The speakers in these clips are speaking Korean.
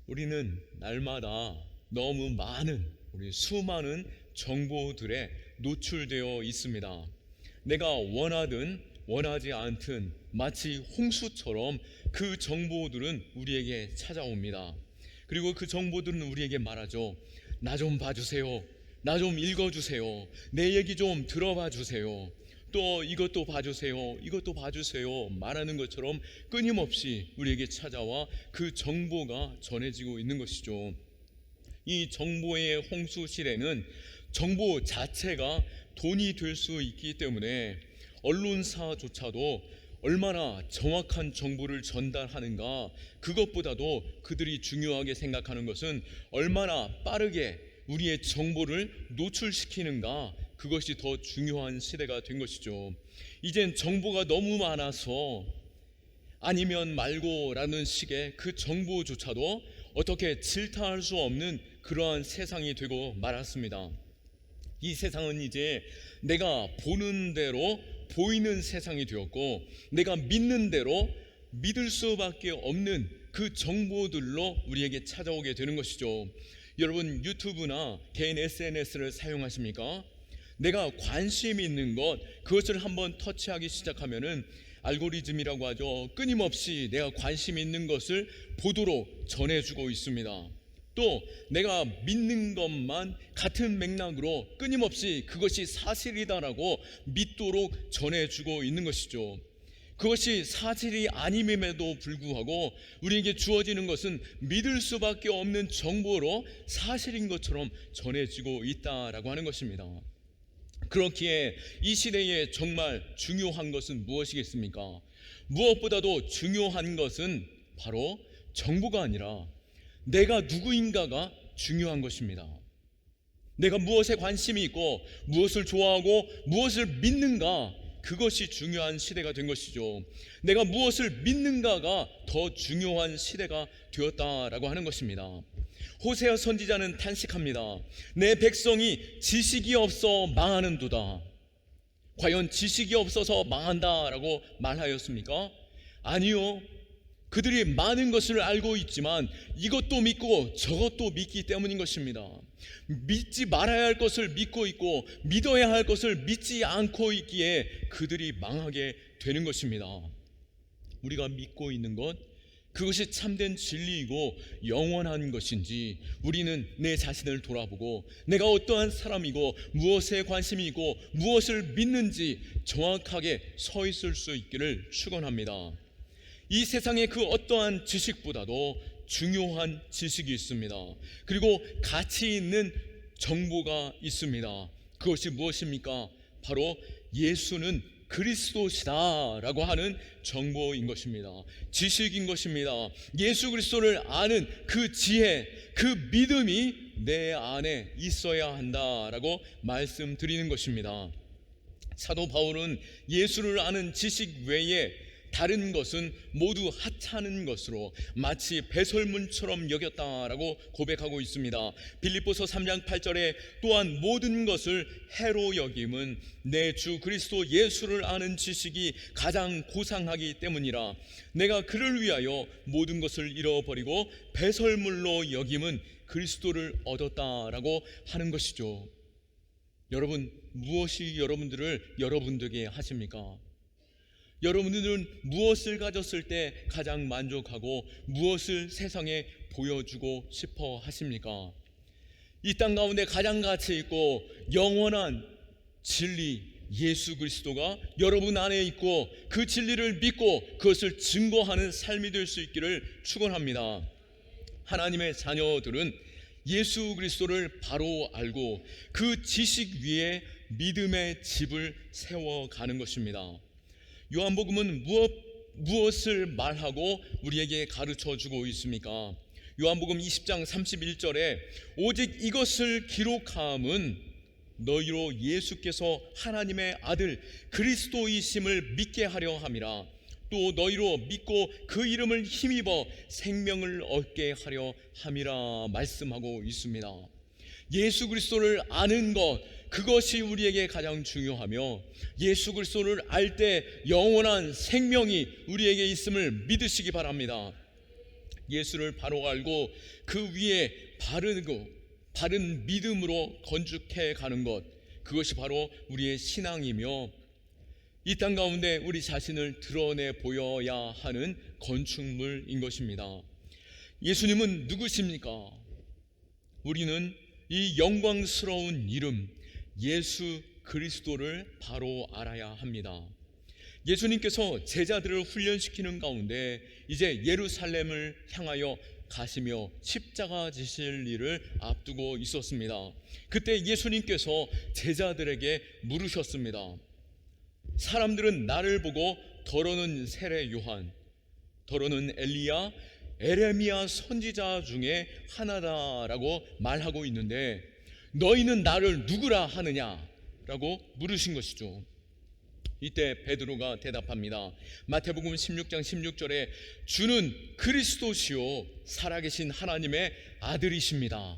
우리는 날마다 너무 많은 우리 수많은 정보들에 노출되어 있습니다. 내가 원하든 원하지 않든 마치 홍수처럼 그 정보들은 우리에게 찾아옵니다. 그리고 그 정보들은 우리에게 말하죠. 나 좀 봐주세요. 나 좀 읽어주세요. 내 얘기 좀 들어봐 주세요. 또 이것도 봐주세요. 이것도 봐주세요. 말하는 것처럼 끊임없이 우리에게 찾아와 그 정보가 전해지고 있는 것이죠. 이 정보의 홍수실에는 정보 자체가 돈이 될 수 있기 때문에 언론사조차도 얼마나 정확한 정보를 전달하는가, 그것보다도 그들이 중요하게 생각하는 것은 얼마나 빠르게 우리의 정보를 노출시키는가, 그것이 더 중요한 시대가 된 것이죠. 이젠 정보가 너무 많아서 아니면 말고라는 식의 그 정보조차도 어떻게 질타할 수 없는 그러한 세상이 되고 말았습니다. 이 세상은 이제 내가 보는 대로 보이는 세상이 되었고, 내가 믿는 대로 믿을 수밖에 없는 그 정보들로 우리에게 찾아오게 되는 것이죠. 여러분, 유튜브나 개인 SNS를 사용하십니까? 내가 관심 있는 것, 그것을 한번 터치하기 시작하면은 알고리즘이라고 하죠. 끊임없이 내가 관심 있는 것을 보도록 전해주고 있습니다. 또 내가 믿는 것만 같은 맥락으로 끊임없이 그것이 사실이다라고 믿도록 전해주고 있는 것이죠. 그것이 사실이 아님임에도 불구하고 우리에게 주어지는 것은 믿을 수밖에 없는 정보로 사실인 것처럼 전해지고 있다라고 하는 것입니다. 그렇기에 이 시대에 정말 중요한 것은 무엇이겠습니까? 무엇보다도 중요한 것은 바로 정보가 아니라 내가 누구인가가 중요한 것입니다. 내가 무엇에 관심이 있고 무엇을 좋아하고 무엇을 믿는가, 그것이 중요한 시대가 된 것이죠. 내가 무엇을 믿는가가 더 중요한 시대가 되었다라고 하는 것입니다. 호세아 선지자는 탄식합니다. 내 백성이 지식이 없어 망하는도다. 과연 지식이 없어서 망한다라고 말하였습니까? 아니요. 그들이 많은 것을 알고 있지만 이것도 믿고 저것도 믿기 때문인 것입니다. 믿지 말아야 할 것을 믿고 있고 믿어야 할 것을 믿지 않고 있기에 그들이 망하게 되는 것입니다. 우리가 믿고 있는 것, 그것이 참된 진리이고 영원한 것인지 우리는 내 자신을 돌아보고 내가 어떠한 사람이고 무엇에 관심이 있고 무엇을 믿는지 정확하게 서 있을 수 있기를 축원합니다. 이 세상의 그 어떠한 지식보다도 중요한 지식이 있습니다. 그리고 가치 있는 정보가 있습니다. 그것이 무엇입니까? 바로 예수는 그리스도시다 라고 하는 정보인 것입니다. 지식인 것입니다. 예수 그리스도를 아는 그 지혜, 그 믿음이 내 안에 있어야 한다라고 말씀드리는 것입니다. 사도 바울은 예수를 아는 지식 외에 다른 것은 모두 하찮은 것으로 마치 배설물처럼 여겼다라고 고백하고 있습니다. 빌립보서 3장 8절에 또한 모든 것을 해로 여김은 내 주 그리스도 예수를 아는 지식이 가장 고상하기 때문이라. 내가 그를 위하여 모든 것을 잃어버리고 배설물로 여김은 그리스도를 얻었다라고 하는 것이죠. 여러분, 무엇이 여러분들에게 하십니까? 여러분들은 무엇을 가졌을 때 가장 만족하고 무엇을 세상에 보여주고 싶어 하십니까? 이 땅 가운데 가장 가치 있고 영원한 진리 예수 그리스도가 여러분 안에 있고 그 진리를 믿고 그것을 증거하는 삶이 될 수 있기를 축원합니다. 하나님의 자녀들은 예수 그리스도를 바로 알고 그 지식 위에 믿음의 집을 세워가는 것입니다. 요한복음은 무엇을 말하고 우리에게 가르쳐주고 있습니까? 요한복음 20장 31절에 오직 이것을 기록함은 너희로 예수께서 하나님의 아들 그리스도이심을 믿게 하려 함이라. 또 너희로 믿고 그 이름을 힘입어 생명을 얻게 하려 함이라 말씀하고 있습니다. 예수 그리스도를 아는 것, 그것이 우리에게 가장 중요하며 예수 그리스도를 알 때 영원한 생명이 우리에게 있음을 믿으시기 바랍니다. 예수를 바로 알고 그 위에 바른 믿음으로 건축해 가는 것, 그것이 바로 우리의 신앙이며 이 땅 가운데 우리 자신을 드러내 보여야 하는 건축물인 것입니다. 예수님은 누구십니까? 우리는 이 영광스러운 이름 예수 그리스도를 바로 알아야 합니다. 예수님께서 제자들을 훈련시키는 가운데 이제 예루살렘을 향하여 가시며 십자가 지실 일을 앞두고 있었습니다. 그때 예수님께서 제자들에게 물으셨습니다. 사람들은 나를 보고 더러는 세례 요한, 더러는 엘리야, 에레미야 선지자 중에 하나다라고 말하고 있는데 너희는 나를 누구라 하느냐라고 물으신 것이죠. 이때 베드로가 대답합니다. 마태복음 16장 16절에 주는 그리스도시요 살아계신 하나님의 아들이십니다.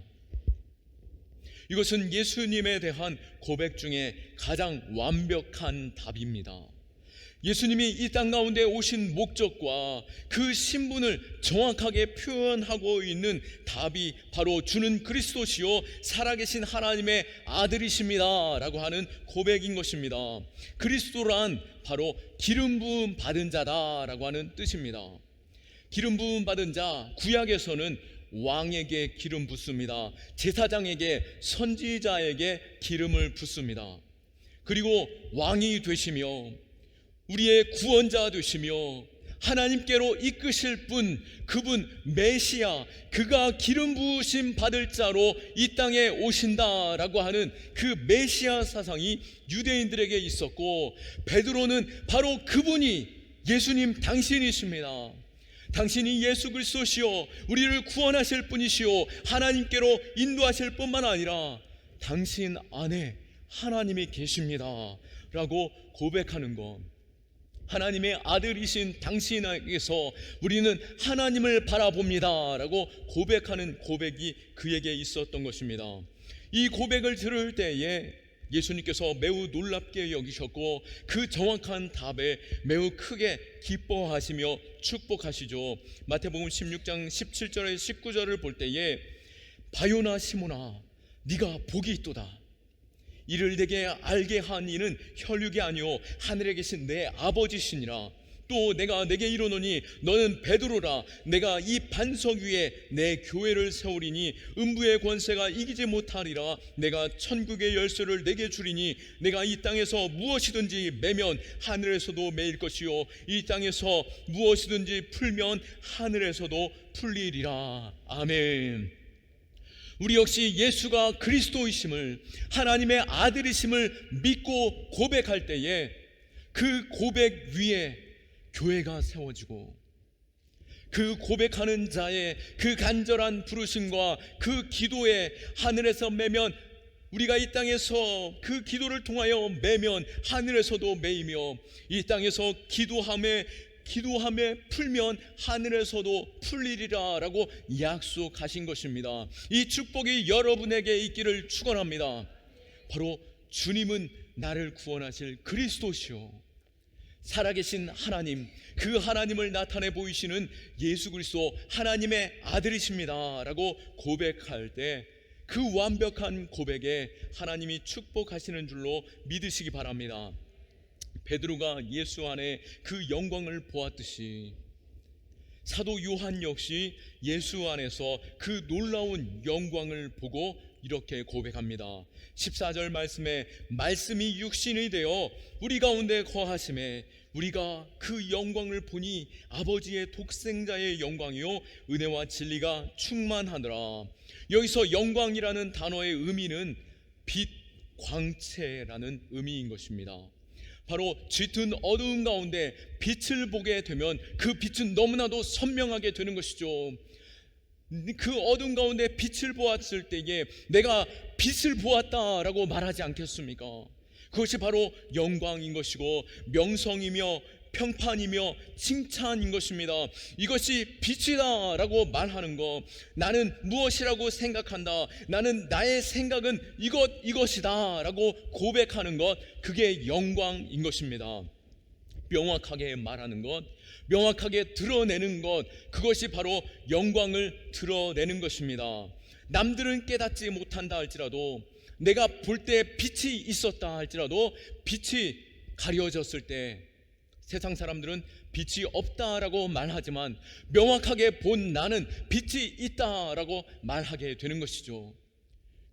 이것은 예수님에 대한 고백 중에 가장 완벽한 답입니다. 예수님이 이 땅 가운데 오신 목적과 그 신분을 정확하게 표현하고 있는 답이 바로 주는 그리스도시요 살아계신 하나님의 아들이십니다 라고 하는 고백인 것입니다. 그리스도란 바로 기름 부음 받은 자다라고 하는 뜻입니다. 기름 부음 받은 자, 구약에서는 왕에게 기름 붓습니다. 제사장에게, 선지자에게 기름을 붓습니다. 그리고 왕이 되시며 우리의 구원자 되시며 하나님께로 이끄실 분, 그분 메시아, 그가 기름 부으심 받을 자로 이 땅에 오신다라고 하는 그 메시아 사상이 유대인들에게 있었고, 베드로는 바로 그분이 예수님 당신이십니다. 당신이 예수 그리스도시요 우리를 구원하실 분이시요 하나님께로 인도하실 뿐만 아니라 당신 안에 하나님이 계십니다 라고 고백하는 것, 하나님의 아들이신 당신에게서 우리는 하나님을 바라봅니다 라고 고백하는 고백이 그에게 있었던 것입니다. 이 고백을 들을 때에 예수님께서 매우 놀랍게 여기셨고 그 정확한 답에 매우 크게 기뻐하시며 축복하시죠. 마태복음 16장 17절에 19절을 볼 때에 바요나 시몬아 네가 복이 있도다. 이를 내게 알게 한 이는 혈육이 아니요 하늘에 계신 내 아버지시니라. 또 내가 내게 이르노니 너는 베드로라. 내가 이 반석 위에 내 교회를 세우리니 음부의 권세가 이기지 못하리라. 내가 천국의 열쇠를 내게 주리니 내가 이 땅에서 무엇이든지 매면 하늘에서도 매일 것이요 이 땅에서 무엇이든지 풀면 하늘에서도 풀리리라. 아멘. 우리 역시 예수가 그리스도이심을, 하나님의 아들이심을 믿고 고백할 때에 그 고백 위에 교회가 세워지고 그 고백하는 자의 그 간절한 부르심과 그 기도에 하늘에서 매면 우리가 이 땅에서 그 기도를 통하여 매면 하늘에서도 매이며 이 땅에서 기도함에 풀면 하늘에서도 풀리리라 라고 약속하신 것입니다. 이 축복이 여러분에게 있기를 축원합니다. 바로 주님은 나를 구원하실 그리스도시요 살아계신 하나님, 그 하나님을 나타내 보이시는 예수 그리스도 하나님의 아들이십니다 라고 고백할 때 그 완벽한 고백에 하나님이 축복하시는 줄로 믿으시기 바랍니다. 베드로가 예수 안에 그 영광을 보았듯이 사도 요한 역시 예수 안에서 그 놀라운 영광을 보고 이렇게 고백합니다. 14절 말씀에 말씀이 육신이 되어 우리 가운데 거하심에 우리가 그 영광을 보니 아버지의 독생자의 영광이요 은혜와 진리가 충만하더라. 여기서 영광이라는 단어의 의미는 빛, 광채라는 의미인 것입니다. 바로 짙은 어두운 가운데 빛을 보게 되면 그 빛은 너무나도 선명하게 되는 것이죠. 그 어두운 가운데 빛을 보았을 때에 내가 빛을 보았다라고 말하지 않겠습니까? 그것이 바로 영광인 것이고 명성이며 평판이며 칭찬인 것입니다. 이것이 빛이다 라고 말하는 것, 나는 무엇이라고 생각한다, 나는 나의 생각은 이것이다 라고 고백하는 것, 그게 영광인 것입니다. 명확하게 말하는 것, 명확하게 드러내는 것, 그것이 바로 영광을 드러내는 것입니다. 남들은 깨닫지 못한다 할지라도, 내가 볼 때 빛이 있었다 할지라도 빛이 가려졌을 때 세상 사람들은 빛이 없다라고 말하지만 명확하게 본 나는 빛이 있다라고 말하게 되는 것이죠.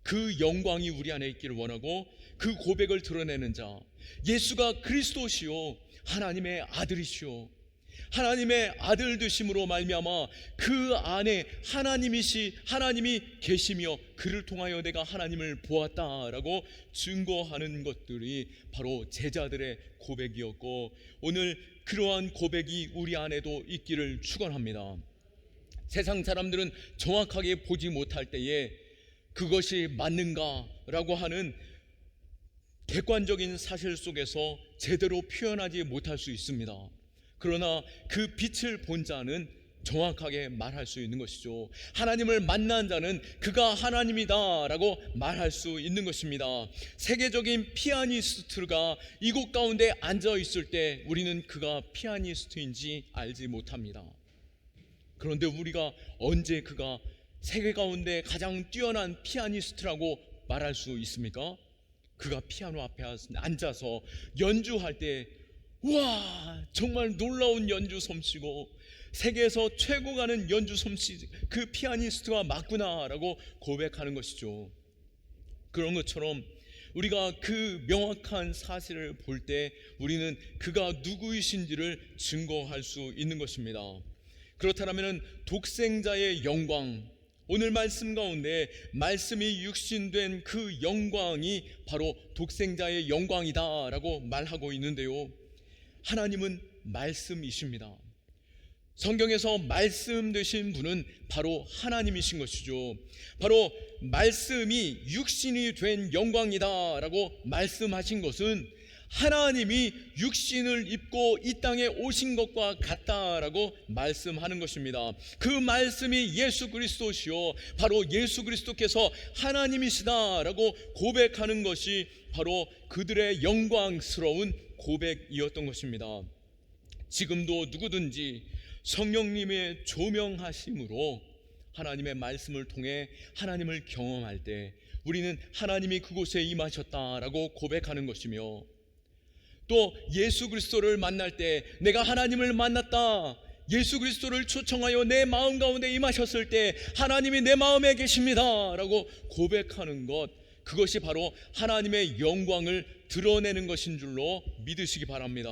그 영광이 우리 안에 있기를 원하고 그 고백을 드러내는 자, 예수가 그리스도시요 하나님의 아들이시요 하나님의 아들 되심으로 말미암아 그 안에 하나님이 계시며 그를 통하여 내가 하나님을 보았다라고 증거하는 것들이 바로 제자들의 고백이었고, 오늘 그러한 고백이 우리 안에도 있기를 축원합니다. 세상 사람들은 정확하게 보지 못할 때에 그것이 맞는가라고 하는 객관적인 사실 속에서 제대로 표현하지 못할 수 있습니다. 그러나 그 빛을 본 자는 정확하게 말할 수 있는 것이죠. 하나님을 만난 자는 그가 하나님이다 라고 말할 수 있는 것입니다. 세계적인 피아니스트가 이곳 가운데 앉아 있을 때 우리는 그가 피아니스트인지 알지 못합니다. 그런데 우리가 언제 그가 세계 가운데 가장 뛰어난 피아니스트라고 말할 수 있습니까? 그가 피아노 앞에 앉아서 연주할 때 와, 정말 놀라운 연주 솜씨고 세계에서 최고 가는 연주 솜씨, 그 피아니스트가 맞구나라고 고백하는 것이죠. 그런 것처럼 우리가 그 명확한 사실을 볼 때 우리는 그가 누구이신지를 증거할 수 있는 것입니다. 그렇다면 독생자의 영광, 오늘 말씀 가운데 말씀이 육신된 그 영광이 바로 독생자의 영광이다라고 말하고 있는데요, 하나님은 말씀이십니다. 성경에서 말씀 되신 분은 바로 하나님이신 것이죠. 바로 말씀이 육신이 된 영광이다 라고 말씀하신 것은 하나님이 육신을 입고 이 땅에 오신 것과 같다라고 말씀하는 것입니다. 그 말씀이 예수 그리스도시요 바로 예수 그리스도께서 하나님이시다라고 고백하는 것이 바로 그들의 영광스러운 고백이었던 것입니다. 지금도 누구든지 성령님의 조명하심으로 하나님의 말씀을 통해 하나님을 경험할 때 우리는 하나님이 그곳에 임하셨다라고 고백하는 것이며, 또 예수 그리스도를 만날 때 내가 하나님을 만났다, 예수 그리스도를 초청하여 내 마음 가운데 임하셨을 때 하나님이 내 마음에 계십니다 라고 고백하는 것, 그것이 바로 하나님의 영광을 드러내는 것인 줄로 믿으시기 바랍니다.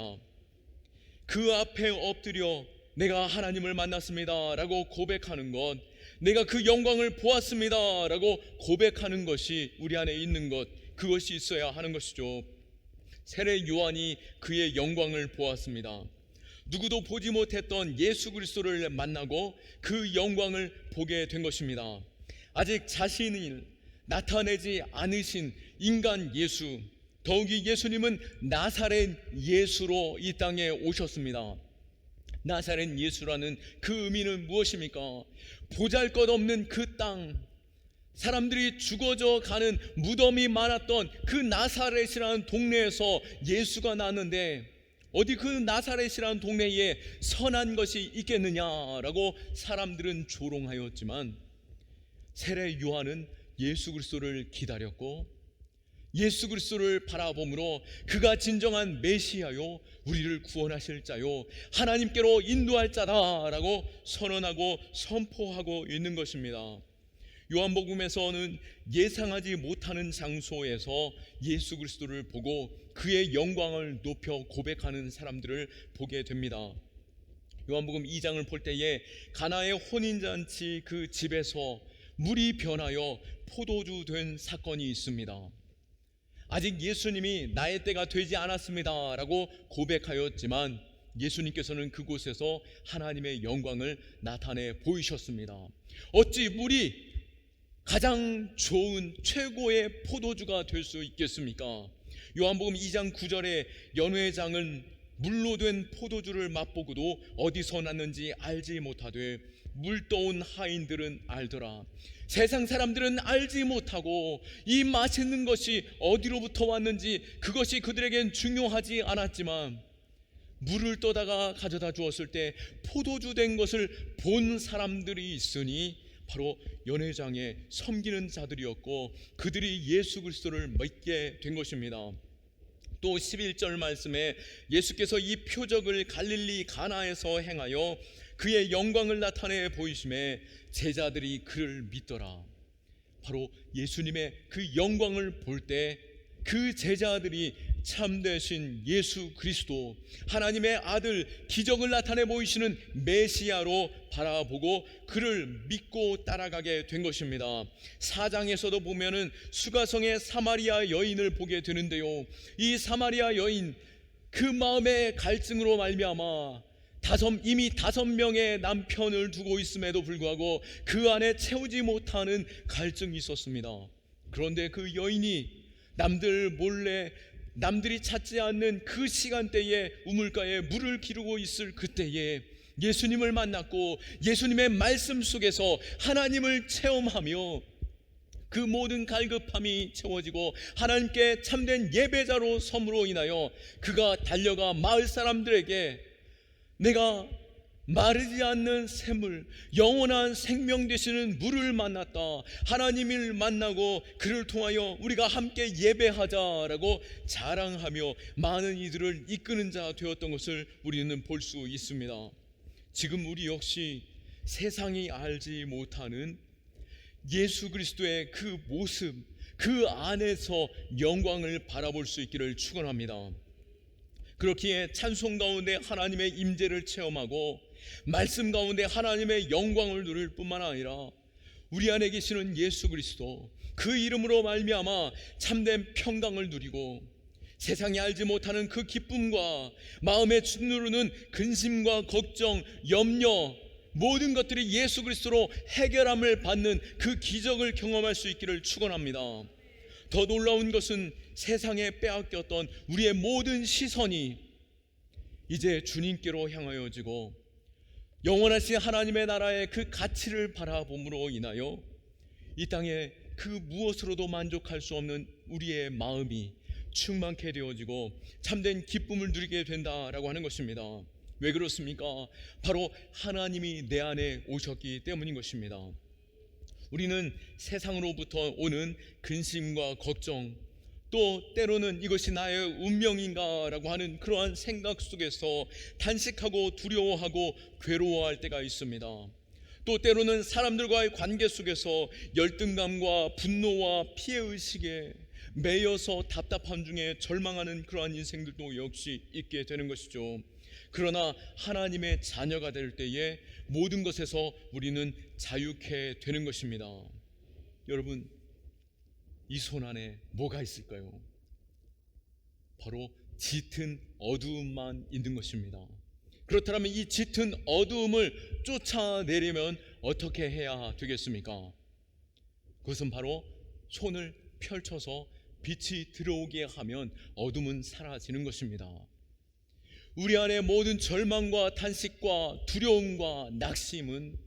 그 앞에 엎드려 내가 하나님을 만났습니다 라고 고백하는 것, 내가 그 영광을 보았습니다 라고 고백하는 것이 우리 안에 있는 것, 그것이 있어야 하는 것이죠. 세례 요한이 그의 영광을 보았습니다. 누구도 보지 못했던 예수 그리스도를 만나고 그 영광을 보게 된 것입니다. 아직 자신을 나타내지 않으신 인간 예수, 더욱이 예수님은 나사렛 예수로 이 땅에 오셨습니다. 나사렛 예수라는 그 의미는 무엇입니까? 보잘것없는 그 땅, 사람들이 죽어져 가는 무덤이 많았던 그 나사렛이라는 동네에서 예수가 났는데, 어디 그 나사렛이라는 동네에 선한 것이 있겠느냐라고 사람들은 조롱하였지만, 세례 요한은 예수 그리스도를 기다렸고 예수 그리스도를 바라봄으로 그가 진정한 메시아요 우리를 구원하실 자요 하나님께로 인도할 자다라고 선언하고 선포하고 있는 것입니다. 요한복음에서는 예상하지 못하는 장소에서 예수 그리스도를 보고 그의 영광을 높여 고백하는 사람들을 보게 됩니다. 요한복음 2장을 볼 때에 가나의 혼인잔치 그 집에서 물이 변하여 포도주 된 사건이 있습니다. 아직 예수님이 나의 때가 되지 않았습니다 라고 고백하였지만 예수님께서는 그곳에서 하나님의 영광을 나타내 보이셨습니다. 어찌 물이 가장 좋은 최고의 포도주가 될 수 있겠습니까? 요한복음 2장 9절에 연회장은 물로 된 포도주를 맛보고도 어디서 났는지 알지 못하되 물떠온 하인들은 알더라. 세상 사람들은 알지 못하고 이 맛있는 것이 어디로부터 왔는지 그것이 그들에겐 중요하지 않았지만 물을 떠다가 가져다 주었을 때 포도주 된 것을 본 사람들이 있으니 바로 연회장에 섬기는 자들이었고 그들이 예수 그리스도를 믿게 된 것입니다. 또 11절 말씀에 예수께서 이 표적을 갈릴리 가나에서 행하여 그의 영광을 나타내 보이심에 제자들이 그를 믿더라. 바로 예수님의 그 영광을 볼 때 그 제자들이 참되신 예수 그리스도, 하나님의 아들, 기적을 나타내 보이시는 메시아로 바라보고 그를 믿고 따라가게 된 것입니다. 4장에서도 보면은 수가성의 사마리아 여인을 보게 되는데요, 이 사마리아 여인, 그 마음의 갈증으로 말미암아 이미 5명의 남편을 두고 있음에도 불구하고 그 안에 채우지 못하는 갈증이 있었습니다. 그런데 그 여인이 남들이 찾지 않는 그 시간대에 우물가에 물을 기르고 있을 그때에 예수님을 만났고 예수님의 말씀 속에서 하나님을 체험하며 그 모든 갈급함이 채워지고 하나님께 참된 예배자로 섬으로 인하여 그가 달려가 마을 사람들에게 내가 마르지 않는 샘물, 영원한 생명 되시는 물을 만났다, 하나님을 만나고 그를 통하여 우리가 함께 예배하자라고 자랑하며 많은 이들을 이끄는 자 되었던 것을 우리는 볼 수 있습니다. 지금 우리 역시 세상이 알지 못하는 예수 그리스도의 그 모습, 그 안에서 영광을 바라볼 수 있기를 축원합니다. 그렇기에 찬송 가운데 하나님의 임재를 체험하고 말씀 가운데 하나님의 영광을 누릴 뿐만 아니라 우리 안에 계시는 예수 그리스도, 그 이름으로 말미암아 참된 평강을 누리고 세상이 알지 못하는 그 기쁨과 마음에 주누르는 근심과 걱정, 염려, 모든 것들이 예수 그리스도로 해결함을 받는 그 기적을 경험할 수 있기를 축원합니다. 더 놀라운 것은 세상에 빼앗겼던 우리의 모든 시선이 이제 주님께로 향하여지고 영원하신 하나님의 나라의 그 가치를 바라봄으로 인하여 이 땅에 그 무엇으로도 만족할 수 없는 우리의 마음이 충만케 되어지고 참된 기쁨을 누리게 된다라고 하는 것입니다. 왜 그렇습니까? 바로 하나님이 내 안에 오셨기 때문인 것입니다. 우리는 세상으로부터 오는 근심과 걱정, 또 때로는 이것이 나의 운명인가 라고 하는 그러한 생각 속에서 탄식하고 두려워하고 괴로워할 때가 있습니다. 또 때로는 사람들과의 관계 속에서 열등감과 분노와 피해의식에 매여서 답답함 중에 절망하는 그러한 인생들도 역시 있게 되는 것이죠. 그러나 하나님의 자녀가 될 때에 모든 것에서 우리는 자유케 되는 것입니다. 여러분, 이 손 안에 뭐가 있을까요? 바로 짙은 어두움만 있는 것입니다. 그렇다면 이 짙은 어두움을 쫓아내려면 어떻게 해야 되겠습니까? 그것은 바로 손을 펼쳐서 빛이 들어오게 하면 어둠은 사라지는 것입니다. 우리 안에 모든 절망과 탄식과 두려움과 낙심은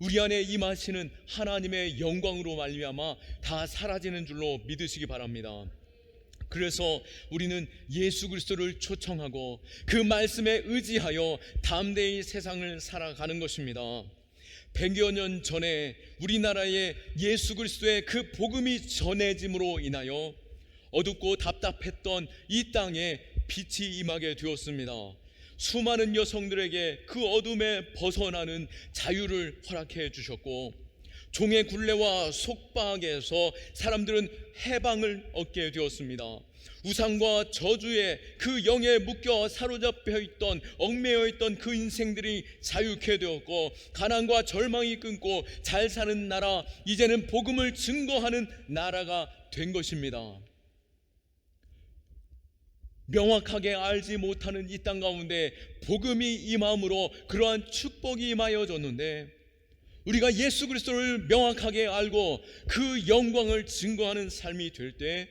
우리 안에 임하시는 하나님의 영광으로 말미암아 다 사라지는 줄로 믿으시기 바랍니다. 그래서 우리는 예수 그리스도를 초청하고 그 말씀에 의지하여 담대히 세상을 살아가는 것입니다. 100여 년 전에 우리나라에 예수 그리스도의 그 복음이 전해짐으로 인하여 어둡고 답답했던 이 땅에 빛이 임하게 되었습니다. 수많은 여성들에게 그 어둠에 벗어나는 자유를 허락해 주셨고 종의 굴레와 속박에서 사람들은 해방을 얻게 되었습니다. 우상과 저주의 그 영에 묶여 사로잡혀 있던, 얽매여 있던 그 인생들이 자유케 되었고 가난과 절망이 끊고 잘 사는 나라, 이제는 복음을 증거하는 나라가 된 것입니다. 명확하게 알지 못하는 이 땅 가운데 복음이 임함으로 그러한 축복이 임하여졌는데 우리가 예수 그리스도를 명확하게 알고 그 영광을 증거하는 삶이 될 때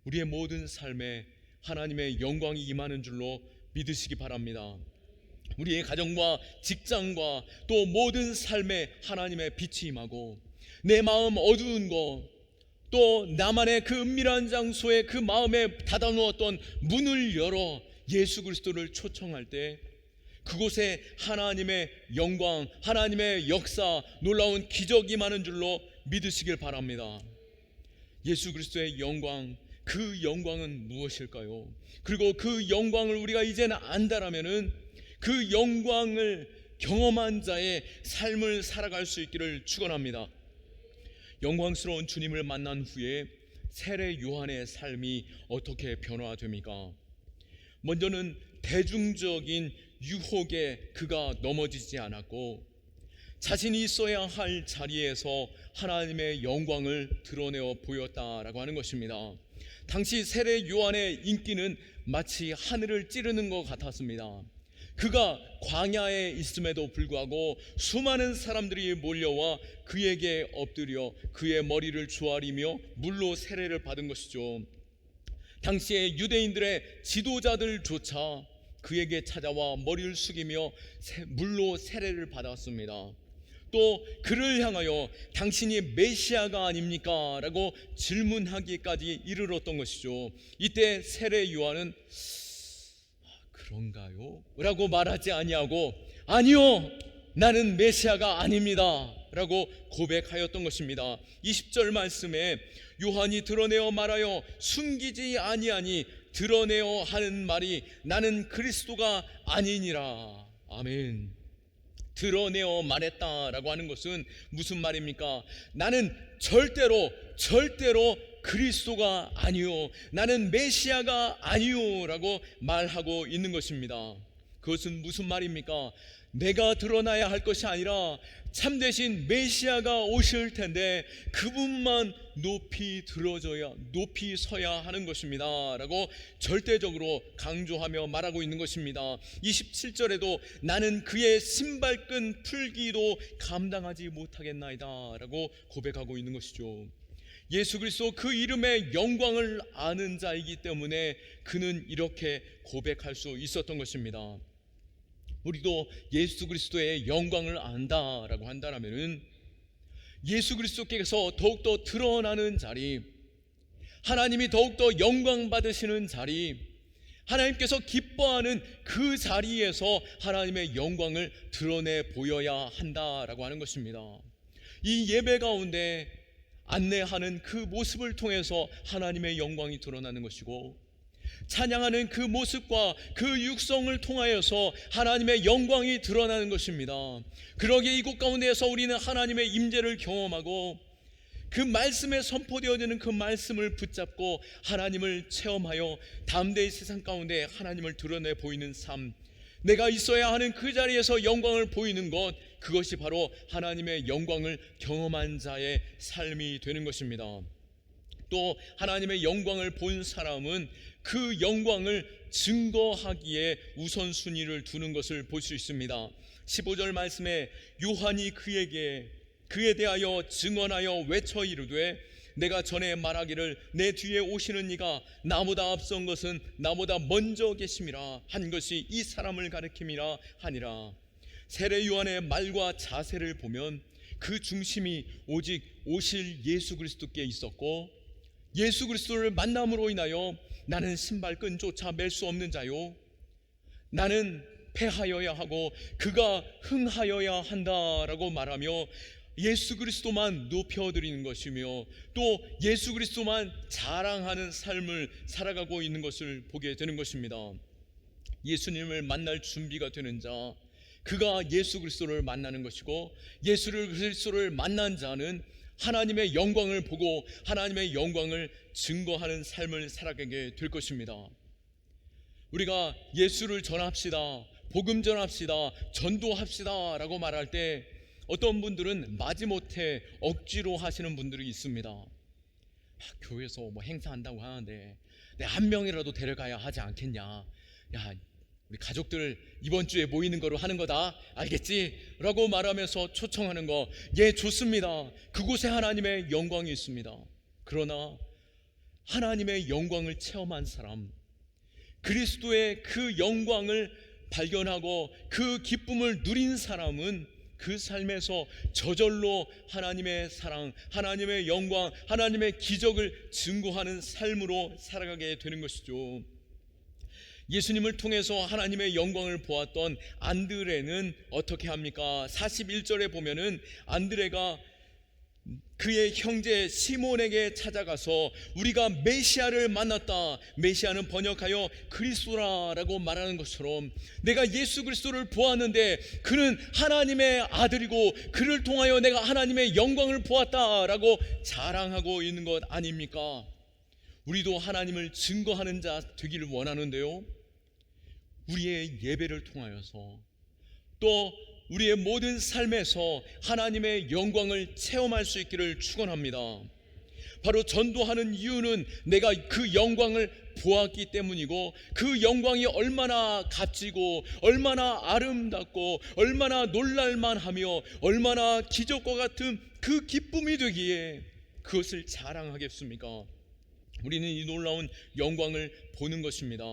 우리의 모든 삶에 하나님의 영광이 임하는 줄로 믿으시기 바랍니다. 우리의 가정과 직장과 또 모든 삶에 하나님의 빛이 임하고 내 마음 어두운 것, 또 나만의 그 은밀한 장소에 그 마음에 닫아놓았던 문을 열어 예수 그리스도를 초청할 때 그곳에 하나님의 영광, 하나님의 역사, 놀라운 기적이 많은 줄로 믿으시길 바랍니다. 예수 그리스도의 영광, 그 영광은 무엇일까요? 그리고 그 영광을 우리가 이제는 안다라면은 그 영광을 경험한 자의 삶을 살아갈 수 있기를 축원합니다. 영광스러운 주님을 만난 후에 세례 요한의 삶이 어떻게 변화됩니까? 먼저는 대중적인 유혹에 그가 넘어지지 않았고 자신이 있어야 할 자리에서 하나님의 영광을 드러내어 보였다라고 하는 것입니다. 당시 세례 요한의 인기는 마치 하늘을 찌르는 것 같았습니다. 그가 광야에 있음에도 불구하고 수많은 사람들이 몰려와 그에게 엎드려 그의 머리를 조아리며 물로 세례를 받은 것이죠. 당시에 유대인들의 지도자들조차 그에게 찾아와 머리를 숙이며 물로 세례를 받았습니다. 또 그를 향하여 당신이 메시아가 아닙니까? 라고 질문하기까지 이르렀던 것이죠. 이때 세례 요한은 그런가요? 라고 말하지 아니하고 아니요, 나는 메시아가 아닙니다 라고 고백하였던 것입니다. 20절 말씀에 요한이 드러내어 말하여 숨기지 아니하니 드러내어 하는 말이 나는 그리스도가 아니니라. 아멘. 드러내어 말했다라고 하는 것은 무슨 말입니까? 나는 절대로 그리스도가 아니요, 나는 메시아가 아니요 라고 말하고 있는 것입니다. 그것은 무슨 말입니까? 내가 드러나야 할 것이 아니라 참되신 메시아가 오실 텐데 그분만 높이 서야 하는 것입니다 라고 절대적으로 강조하며 말하고 있는 것입니다. 27절에도 나는 그의 신발끈 풀기도 감당하지 못하겠나이다 라고 고백하고 있는 것이죠. 예수 그리스도 그 이름의 영광을 아는 자이기 때문에 그는 이렇게 고백할 수 있었던 것입니다. 우리도 예수 그리스도의 영광을 안다라고 한다면 예수 그리스도께서 더욱더 드러나는 자리, 하나님이 더욱더 영광 받으시는 자리, 하나님께서 기뻐하는 그 자리에서 하나님의 영광을 드러내 보여야 한다라고 하는 것입니다. 이 예배 가운데 안내하는 그 모습을 통해서 하나님의 영광이 드러나는 것이고, 찬양하는 그 모습과 그 육성을 통하여서 하나님의 영광이 드러나는 것입니다. 그러기에 이곳 가운데에서 우리는 하나님의 임재를 경험하고 그 말씀에 선포되어지는 그 말씀을 붙잡고 하나님을 체험하여 담대히 세상 가운데 하나님을 드러내 보이는 삶, 내가 있어야 하는 그 자리에서 영광을 보이는 것, 그것이 바로 하나님의 영광을 경험한 자의 삶이 되는 것입니다. 또 하나님의 영광을 본 사람은 그 영광을 증거하기에 우선순위를 두는 것을 볼 수 있습니다. 15절 말씀에 요한이 그에 대하여 증언하여 외쳐 이르되 내가 전에 말하기를 내 뒤에 오시는 이가 나보다 앞선 것은 나보다 먼저 계심이라 한 것이 이 사람을 가리킴이라 하니라. 세례 요한의 말과 자세를 보면 그 중심이 오직 오실 예수 그리스도께 있었고, 예수 그리스도를 만남으로 인하여 나는 신발끈조차 맬 수 없는 자요, 나는 패하여야 하고 그가 흥하여야 한다라고 말하며 예수 그리스도만 높여드리는 것이며 또 예수 그리스도만 자랑하는 삶을 살아가고 있는 것을 보게 되는 것입니다. 예수님을 만날 준비가 되는 자, 그가 예수 그리스도를 만나는 것이고, 예수 그리스도를 만난 자는 하나님의 영광을 보고 하나님의 영광을 증거하는 삶을 살아가게 될 것입니다. 우리가 예수를 전합시다, 복음 전합시다, 전도합시다 라고 말할 때 어떤 분들은 마지못해 억지로 하시는 분들이 있습니다. 교회에서 뭐 행사한다고 하는데 내가 한 명이라도 데려가야 하지 않겠냐, 야 우리 가족들 이번 주에 모이는 거로 하는 거다, 알겠지? 라고 말하면서 초청하는 거, 예, 좋습니다. 그곳에 하나님의 영광이 있습니다. 그러나 하나님의 영광을 체험한 사람, 그리스도의 그 영광을 발견하고 그 기쁨을 누린 사람은 그 삶에서 저절로 하나님의 사랑, 하나님의 영광, 하나님의 기적을 증거하는 삶으로 살아가게 되는 것이죠. 예수님을 통해서 하나님의 영광을 보았던 안드레는 어떻게 합니까? 41절에 보면은 안드레가 그의 형제 시몬에게 찾아가서 우리가 메시아를 만났다, 메시아는 번역하여 그리스도라라고 말하는 것처럼 내가 예수 그리스도를 보았는데 그는 하나님의 아들이고 그를 통하여 내가 하나님의 영광을 보았다라고 자랑하고 있는 것 아닙니까? 우리도 하나님을 증거하는 자 되기를 원하는데요, 우리의 예배를 통하여서 또 우리의 모든 삶에서 하나님의 영광을 체험할 수 있기를 축원합니다. 바로 전도하는 이유는 내가 그 영광을 보았기 때문이고, 그 영광이 얼마나 값지고 얼마나 아름답고 얼마나 놀랄만하며 얼마나 기적과 같은 그 기쁨이 되기에 그것을 자랑하겠습니까? 우리는 이 놀라운 영광을 보는 것입니다.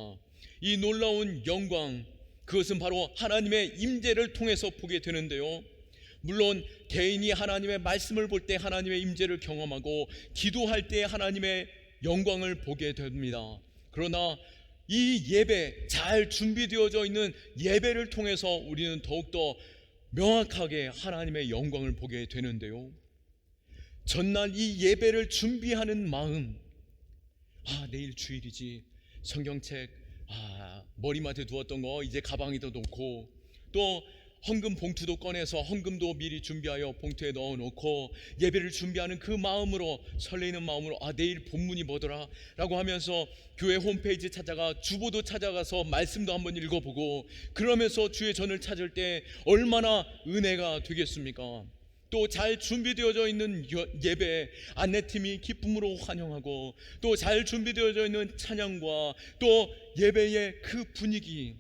이 놀라운 영광, 그것은 바로 하나님의 임재를 통해서 보게 되는데요, 물론 개인이 하나님의 말씀을 볼 때 하나님의 임재를 경험하고 기도할 때 하나님의 영광을 보게 됩니다. 그러나 이 예배, 잘 준비되어져 있는 예배를 통해서 우리는 더욱더 명확하게 하나님의 영광을 보게 되는데요, 전날 이 예배를 준비하는 마음, 내일 주일이지, 성경책 머리맡에 두었던 거 이제 가방에도 놓고, 또 헌금 봉투도 꺼내서 헌금도 미리 준비하여 봉투에 넣어놓고 예배를 준비하는 그 마음으로, 설레이는 마음으로 내일 본문이 뭐더라 라고 하면서 교회 홈페이지 찾아가 주보도 찾아가서 말씀도 한번 읽어보고, 그러면서 주의 전을 찾을 때 얼마나 은혜가 되겠습니까? 또 잘 준비되어져 있는 예배, 안내팀이 기쁨으로 환영하고, 또 잘 준비되어져 있는 찬양과 또 예배의 그 분위기,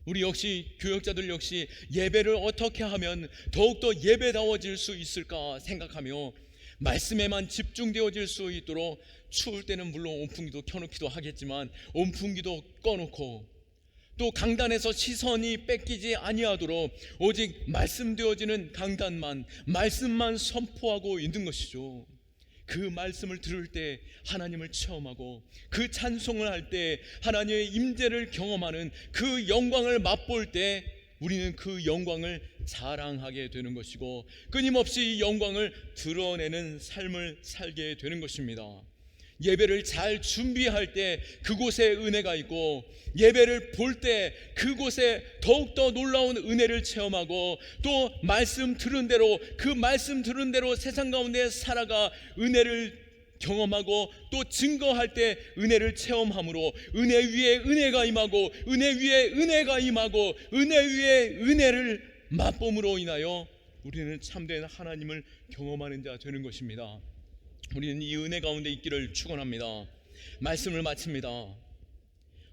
우리 역시 교역자들 역시 예배를 어떻게 하면 더욱더 예배다워질 수 있을까 생각하며 말씀에만 집중되어질 수 있도록, 추울 때는 물론 온풍기도 켜놓기도 하겠지만 온풍기도 꺼놓고, 또 강단에서 시선이 뺏기지 아니하도록 오직 말씀되어지는 강단만, 말씀만 선포하고 있는 것이죠. 그 말씀을 들을 때 하나님을 체험하고, 그 찬송을 할 때 하나님의 임재를 경험하는 그 영광을 맛볼 때 우리는 그 영광을 자랑하게 되는 것이고, 끊임없이 이 영광을 드러내는 삶을 살게 되는 것입니다. 예배를 잘 준비할 때 그곳에 은혜가 있고, 예배를 볼 때 그곳에 더욱더 놀라운 은혜를 체험하고, 또 말씀 들은 대로, 그 말씀 들은 대로 세상 가운데 살아가 은혜를 경험하고 또 증거할 때 은혜를 체험함으로 은혜 위에 은혜가 임하고, 은혜 위에 은혜가 임하고, 은혜 위에 은혜를 맛봄으로 인하여 우리는 참된 하나님을 경험하는 자 되는 것입니다. 우리는 이 은혜 가운데 있기를 축원합니다. 말씀을 마칩니다.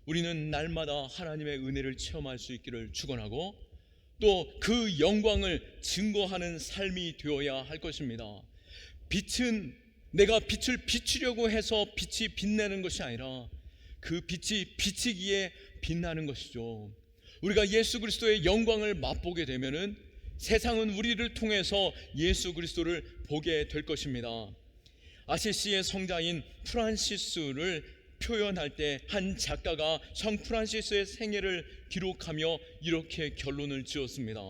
우리는 날마다 하나님의 은혜를 체험할 수 있기를 축원하고, 또 그 영광을 증거하는 삶이 되어야 할 것입니다. 빛은 내가 빛을 비추려고 해서 빛이 빛나는 것이 아니라 그 빛이 비치기에 빛나는 것이죠. 우리가 예수 그리스도의 영광을 맛보게 되면은 세상은 우리를 통해서 예수 그리스도를 보게 될 것입니다. 아시시의 성자인 프란시스를 표현할 때 한 작가가 성 프란시스의 생애를 기록하며 이렇게 결론을 지었습니다.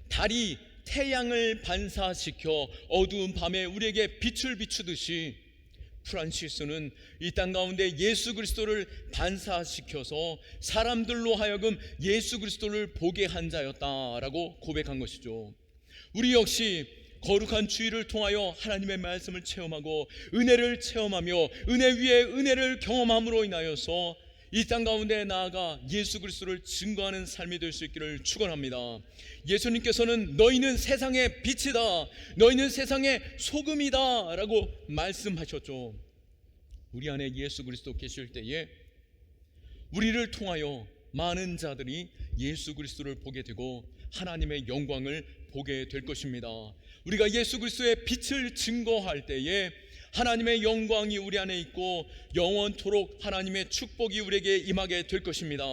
달이 태양을 반사시켜 어두운 밤에 우리에게 빛을 비추듯이 프란시스는 이 땅 가운데 예수 그리스도를 반사시켜서 사람들로 하여금 예수 그리스도를 보게 한 자였다라고 고백한 것이죠. 우리 역시 거룩한 주일을 통하여 하나님의 말씀을 체험하고 은혜를 체험하며 은혜 위에 은혜를 경험함으로 인하여서 이 땅 가운데 나아가 예수 그리스도를 증거하는 삶이 될 수 있기를 축원합니다. 예수님께서는 너희는 세상의 빛이다, 너희는 세상의 소금이다 라고 말씀하셨죠. 우리 안에 예수 그리스도 계실 때에 우리를 통하여 많은 자들이 예수 그리스도를 보게 되고 하나님의 영광을 보게 될 것입니다. 우리가 예수 그리스도의 빛을 증거할 때에 하나님의 영광이 우리 안에 있고 영원토록 하나님의 축복이 우리에게 임하게 될 것입니다.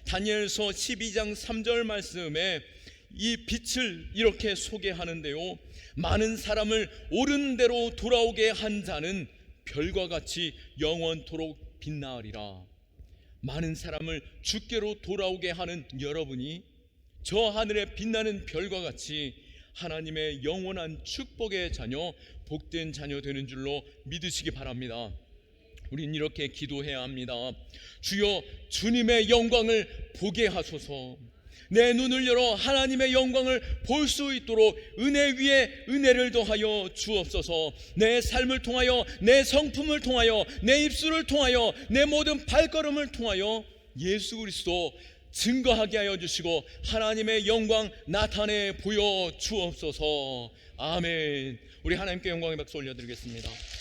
다니엘서 12장 3절 말씀에 이 빛을 이렇게 소개하는데요, 많은 사람을 옳은 대로 돌아오게 한 자는 별과 같이 영원토록 빛나으리라. 많은 사람을 주께로 돌아오게 하는 여러분이 저 하늘에 빛나는 별과 같이 하나님의 영원한 축복의 자녀, 복된 자녀 되는 줄로 믿으시기 바랍니다. 우린 이렇게 기도해야 합니다. 주여, 주님의 영광을 보게 하소서. 내 눈을 열어 하나님의 영광을 볼 수 있도록 은혜 위에 은혜를 더하여 주옵소서. 내 삶을 통하여, 내 성품을 통하여, 내 입술을 통하여, 내 모든 발걸음을 통하여 예수 그리스도 증거하게 하여 주시고 하나님의 영광 나타내 보여 주옵소서. 아멘. 우리 하나님께 영광의 박수 올려드리겠습니다.